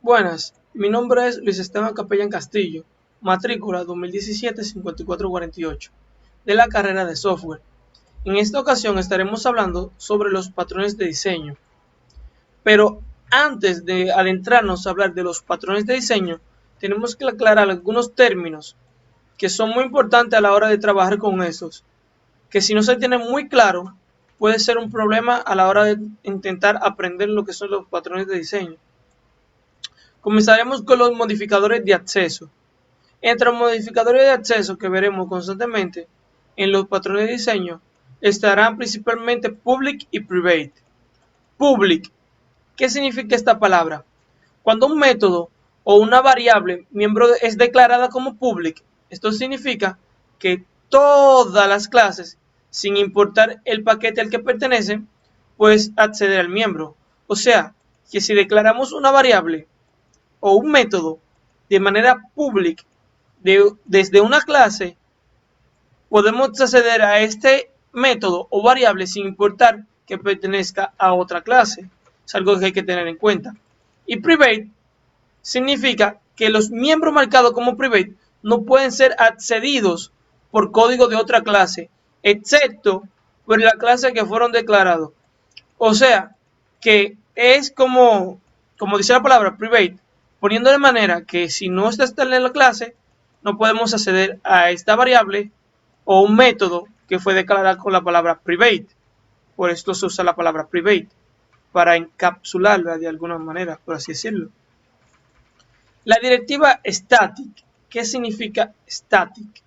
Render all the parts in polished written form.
Buenas, mi nombre es Luis Esteban Capellán Castillo, matrícula 2017-5448, de la carrera de software. En esta ocasión estaremos hablando sobre los patrones de diseño. Pero antes de adentrarnos a hablar de los patrones de diseño, tenemos que aclarar algunos términos que son muy importantes a la hora de trabajar con estos, que si no se tiene muy claro, puede ser un problema a la hora de intentar aprender lo que son los patrones de diseño. Comenzaremos con los modificadores de acceso. Entre los modificadores de acceso que veremos constantemente en los patrones de diseño estarán principalmente public y private. Public, ¿qué significa esta palabra? Cuando un método o una variable miembro es declarada como public, esto significa que todas las clases, sin importar el paquete al que pertenecen, puedes acceder al miembro. O sea, que si declaramos una variable o un método de manera pública desde una clase, podemos acceder a este método o variable sin importar que pertenezca a otra clase. Es algo que hay que tener en cuenta. Y private significa que los miembros marcados como private no pueden ser accedidos por código de otra clase, excepto por la clase que fueron declarados. O sea, que es como dice la palabra private, poniendo de manera que si no está en la clase, no podemos acceder a esta variable o un método que fue declarado con la palabra private. Por esto se usa la palabra private, para encapsularla de alguna manera, por así decirlo. La directiva static. ¿Qué significa static?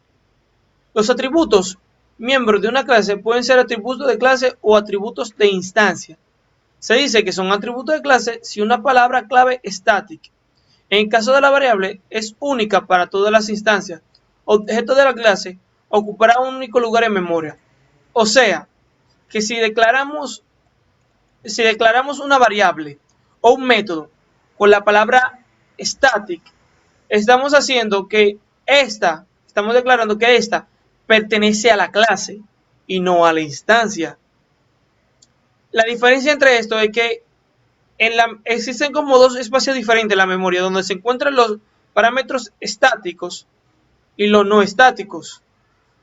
Los atributos miembros de una clase pueden ser atributos de clase o atributos de instancia. Se dice que son atributos de clase si una palabra clave static, en caso de la variable, es única para todas las instancias. Objeto de la clase ocupará un único lugar en memoria. O sea, que si declaramos una variable o un método con la palabra static, estamos declarando que esta pertenece a la clase y no a la instancia. La diferencia entre esto es que existen como dos espacios diferentes en la memoria, donde se encuentran los parámetros estáticos y los no estáticos.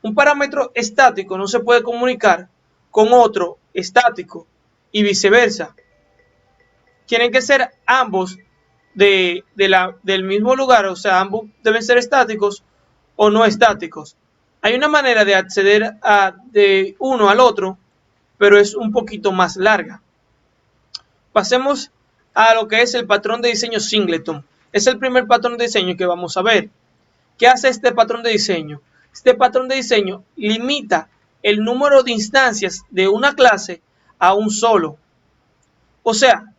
Un parámetro estático no se puede comunicar con otro estático y viceversa. Tienen que ser ambos del mismo lugar, o sea, ambos deben ser estáticos o no estáticos. Hay una manera de acceder de uno al otro, pero es un poquito más larga. Pasemos a lo que es el patrón de diseño singleton. Es el primer patrón de diseño que vamos a ver. ¿Qué hace este patrón de diseño? Este patrón de diseño limita el número de instancias de una clase a un solo. O sea,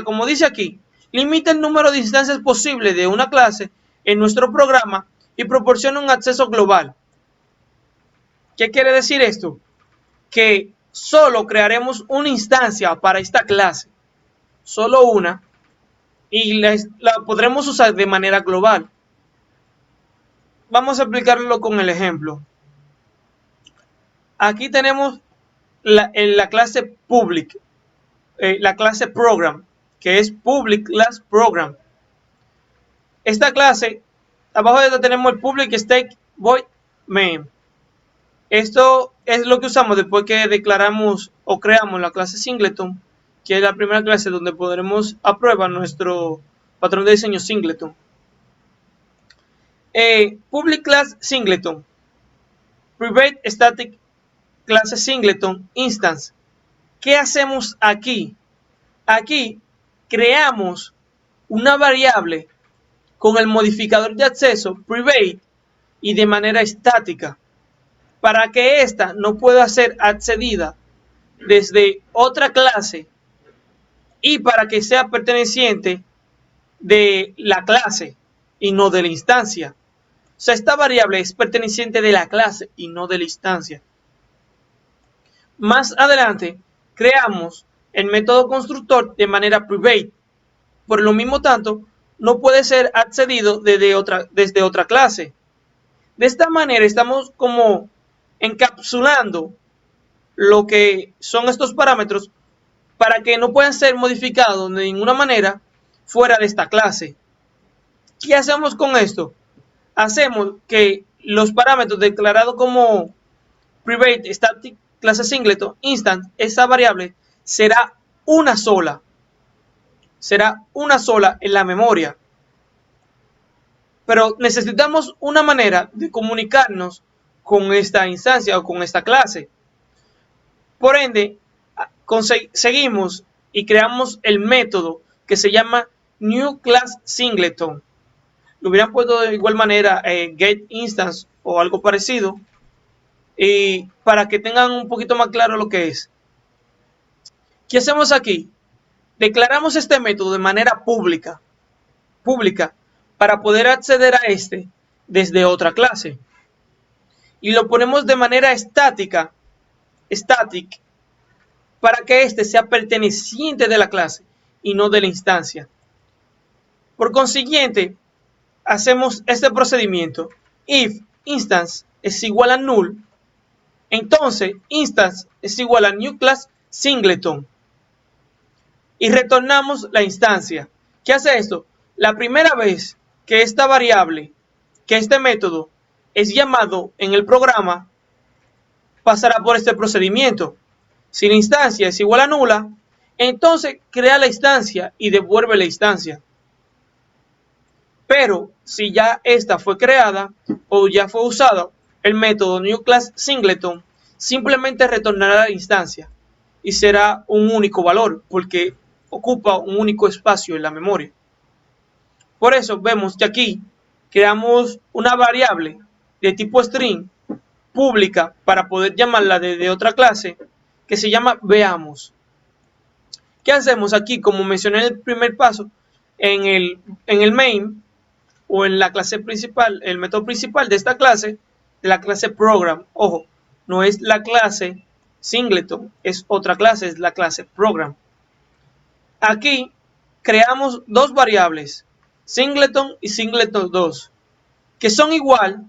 como dice aquí, limita el número de instancias posibles de una clase en nuestro programa y proporciona un acceso global. ¿Qué quiere decir esto? Que solo crearemos una instancia para esta clase, solo una, y la podremos usar de manera global. Vamos a aplicarlo con el ejemplo. Aquí tenemos la clase public, la clase program, que es public class program. Esta clase, abajo de esta tenemos el public static void main. Esto es lo que usamos después que declaramos o creamos la clase singleton, que es la primera clase donde podremos aprobar nuestro patrón de diseño singleton. Public class singleton, private static clase singleton instance. ¿Qué hacemos aquí? Aquí creamos una variable con el modificador de acceso private y de manera estática para que ésta no pueda ser accedida desde otra clase y para que sea perteneciente de la clase y no de la instancia. O sea, esta variable es perteneciente de la clase y no de la instancia. Más adelante, creamos el método constructor de manera private. Por lo mismo tanto, no puede ser accedido desde otra clase. De esta manera estamos como encapsulando lo que son estos parámetros para que no puedan ser modificados de ninguna manera fuera de esta clase. ¿Qué hacemos con esto? Hacemos que los parámetros declarados como private static clase singleton instance, esa variable será una sola en la memoria. Pero necesitamos una manera de comunicarnos con esta instancia o con esta clase. Por ende, seguimos y creamos el método que se llama newClassSingleton. Lo hubieran puesto de igual manera getInstance o algo parecido, y para que tengan un poquito más claro lo que es. ¿Qué hacemos aquí? Declaramos este método de manera pública para poder acceder a este desde otra clase. Y lo ponemos de manera estática, static, para que este sea perteneciente de la clase y no de la instancia. Por consiguiente, hacemos este procedimiento. If instance es igual a null, entonces instance es igual a newClassSingleton. Y retornamos la instancia. ¿Qué hace esto? La primera vez que esta variable, que este método es llamado en el programa, pasará por este procedimiento. Si la instancia es igual a nula, entonces crea la instancia y devuelve la instancia. Pero si ya esta fue creada o ya fue usada, el método newClassSingleton simplemente retornará la instancia y será un único valor porque ocupa un único espacio en la memoria. Por eso vemos que aquí creamos una variable de tipo string pública para poder llamarla desde otra clase que se llama veamos. ¿Qué hacemos aquí? Como mencioné en el primer paso, en el main o en la clase principal, el método principal de esta clase, de la clase program. Ojo, no es la clase singleton, es otra clase, es la clase program. Aquí creamos dos variables, singleton y singleton2, que son igual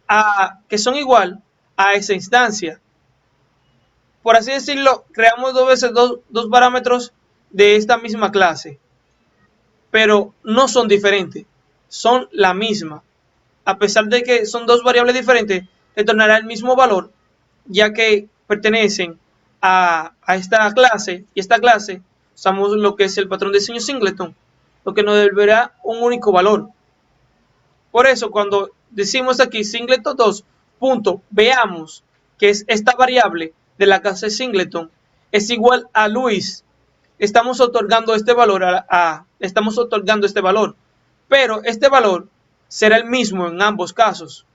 a esa instancia. Por así decirlo, creamos dos veces dos parámetros de esta misma clase, pero no son diferentes, son la misma. A pesar de que son dos variables diferentes, retornará el mismo valor, ya que pertenecen a esta clase, y esta clase usamos lo que es el patrón de diseño singleton, lo que nos devolverá un único valor. Por eso, cuando decimos aquí singleton2, veamos que es esta variable de la clase singleton es igual a Luis. Estamos otorgando este valor pero este valor será el mismo en ambos casos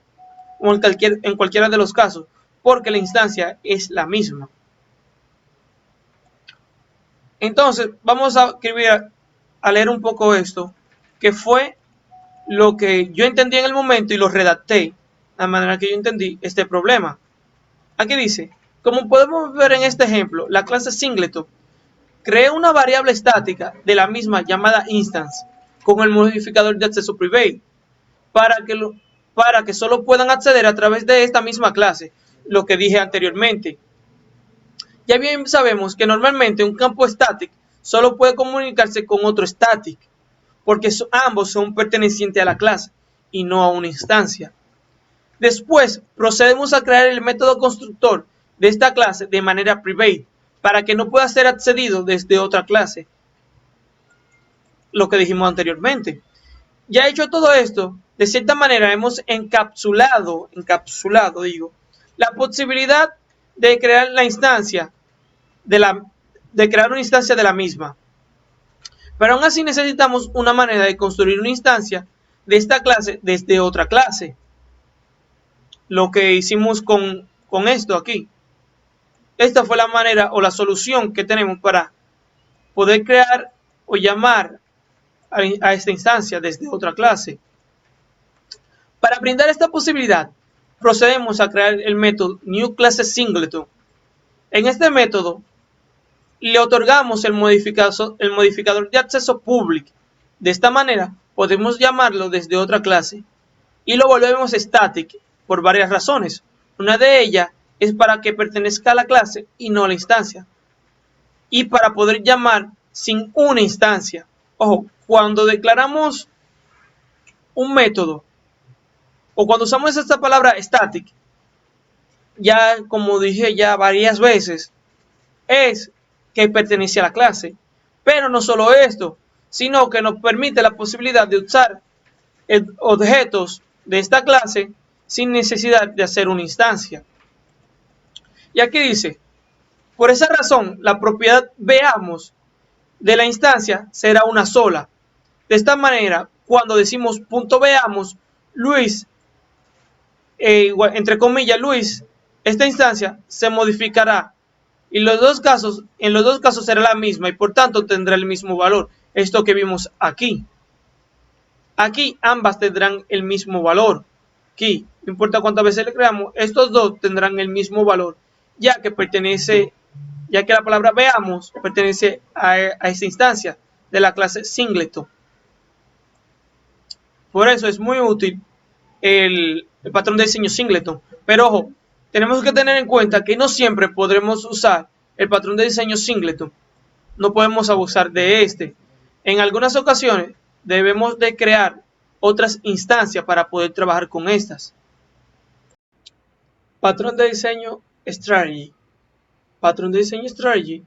o en cualquiera de los casos, porque la instancia es la misma. Entonces, vamos a leer un poco esto, que fue lo que yo entendí en el momento y lo redacté, la manera que yo entendí este problema. Aquí dice, como podemos ver en este ejemplo, la clase singleton crea una variable estática de la misma llamada instance con el modificador de acceso private para que solo puedan acceder a través de esta misma clase, lo que dije anteriormente. Ya bien sabemos que normalmente un campo static solo puede comunicarse con otro static, porque ambos son pertenecientes a la clase y no a una instancia. Después procedemos a crear el método constructor de esta clase de manera private, para que no pueda ser accedido desde otra clase, lo que dijimos anteriormente. Ya hecho todo esto, de cierta manera hemos encapsulado la posibilidad de crear una instancia de la misma. Pero aún así necesitamos una manera de construir una instancia de esta clase desde otra clase. Lo que hicimos con esto aquí. Esta fue la manera o la solución que tenemos para poder crear o llamar a esta instancia desde otra clase. Para brindar esta posibilidad, procedemos a crear el método newClassSingleton. En este método, le otorgamos el modificador de acceso public. De esta manera, podemos llamarlo desde otra clase y lo volvemos static por varias razones. Una de ellas es para que pertenezca a la clase y no a la instancia, y para poder llamar sin una instancia. Ojo, cuando declaramos un método o cuando usamos esta palabra static, ya como dije ya varias veces, es que pertenece a la clase. Pero no solo esto, sino que nos permite la posibilidad de usar objetos de esta clase sin necesidad de hacer una instancia. Y aquí dice, por esa razón, la propiedad veamos de la instancia será una sola. De esta manera, cuando decimos punto veamos, Luis, entre comillas, Luis, esta instancia se modificará y en los dos casos será la misma y por tanto tendrá el mismo valor. Esto que vimos aquí. Aquí ambas tendrán el mismo valor. Aquí, no importa cuántas veces le creamos, estos dos tendrán el mismo valor, ya que la palabra veamos pertenece a esa instancia de la clase singleton. Por eso es muy útil el patrón de diseño singleton. Pero ojo, tenemos que tener en cuenta que no siempre podremos usar el patrón de diseño singleton. No podemos abusar de este. En algunas ocasiones debemos de crear otras instancias para poder trabajar con estas. Patrón de diseño strategy. Patrón de diseño strategy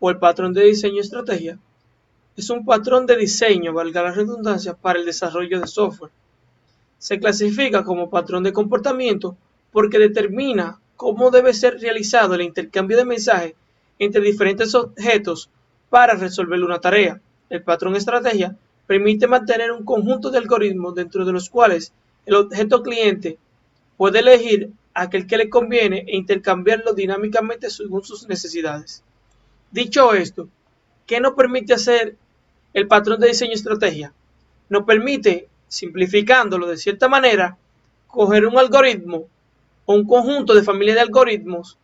o el patrón de diseño estrategia es un patrón de diseño, valga la redundancia, para el desarrollo de software. Se clasifica como patrón de comportamiento porque determina cómo debe ser realizado el intercambio de mensajes entre diferentes objetos para resolver una tarea. El patrón estrategia permite mantener un conjunto de algoritmos dentro de los cuales el objeto cliente puede elegir aquel que le conviene e intercambiarlo dinámicamente según sus necesidades. Dicho esto, ¿qué nos permite hacer el patrón de diseño estrategia? Nos permite, simplificándolo de cierta manera, coger un algoritmo o un conjunto de familia de algoritmos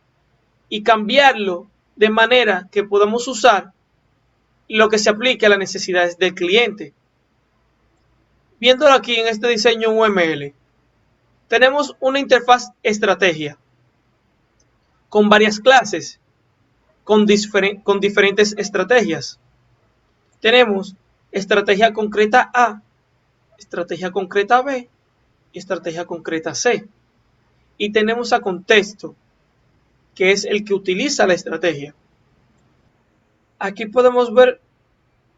y cambiarlo de manera que podamos usar lo que se aplique a las necesidades del cliente. Viéndolo aquí en este diseño UML, tenemos una interfaz estrategia con varias clases, con diferentes estrategias. Tenemos estrategia concreta A, estrategia concreta B y estrategia concreta C. Y tenemos a contexto, que es el que utiliza la estrategia. Aquí podemos ver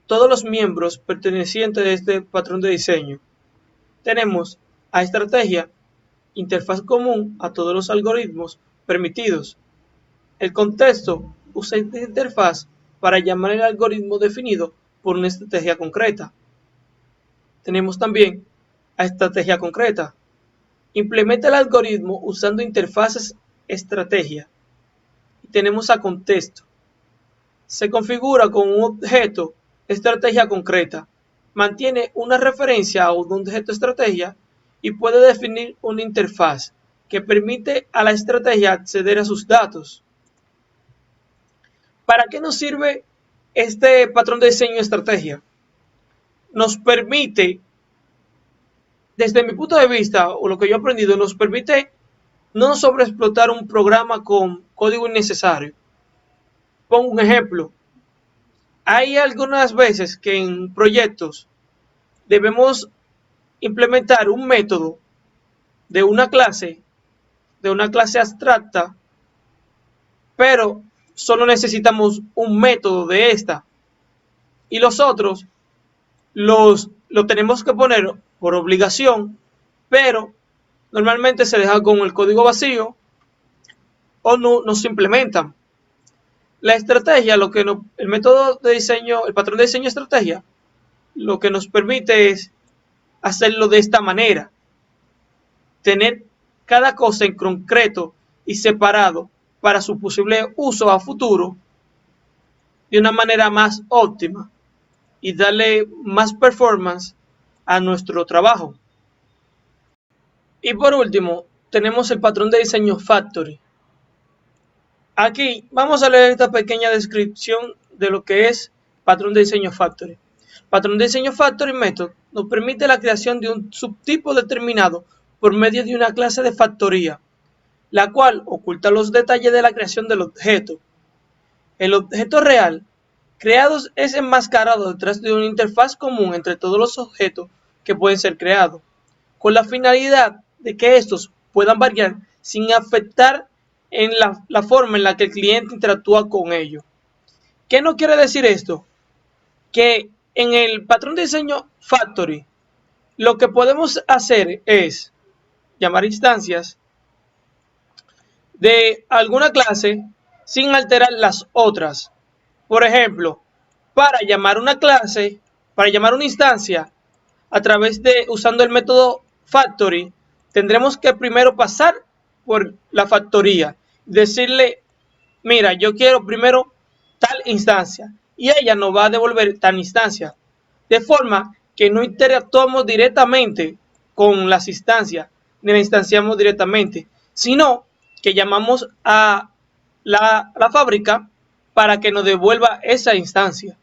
todos los miembros pertenecientes a este patrón de diseño. Tenemos a estrategia, interfaz común a todos los algoritmos permitidos. El contexto usa esta interfaz para llamar el algoritmo definido por una estrategia concreta. Tenemos también a estrategia concreta. Implementa el algoritmo usando interfaces estrategia. Y tenemos a contexto. Se configura con un objeto estrategia concreta. Mantiene una referencia a un objeto estrategia y puede definir una interfaz que permite a la estrategia acceder a sus datos. ¿Para qué nos sirve este patrón de diseño estrategia? Nos permite, desde mi punto de vista, o lo que yo he aprendido, nos permite no sobreexplotar un programa con código innecesario. Pongo un ejemplo. Hay algunas veces que en proyectos debemos implementar un método de una clase abstracta, pero solo necesitamos un método de esta y los otros lo tenemos que poner por obligación, pero normalmente se deja con el código vacío o no se implementan. La estrategia, el método de diseño, el patrón de diseño estrategia, lo que nos permite es hacerlo de esta manera, tener cada cosa en concreto y separado para su posible uso a futuro de una manera más óptima y darle más performance a nuestro trabajo. Y por último, tenemos el patrón de diseño Factory. Aquí vamos a leer esta pequeña descripción de lo que es patrón de diseño Factory. Patrón de diseño Factory Method nos permite la creación de un subtipo determinado por medio de una clase de factoría, la cual oculta los detalles de la creación del objeto. El objeto real Creados es enmascarado detrás de una interfaz común entre todos los objetos que pueden ser creados, con la finalidad de que estos puedan variar sin afectar en la forma en la que el cliente interactúa con ellos. ¿Qué no quiere decir esto? Que en el patrón de diseño Factory, lo que podemos hacer es llamar instancias de alguna clase sin alterar las otras. Por ejemplo, para llamar una clase, para llamar una instancia a través de usando el método factory, tendremos que primero pasar por la factoría, decirle, mira, yo quiero primero tal instancia y ella nos va a devolver tal instancia, de forma que no interactuamos directamente con las instancias, ni la instanciamos directamente, sino que llamamos a la fábrica para que nos devuelva esa instancia.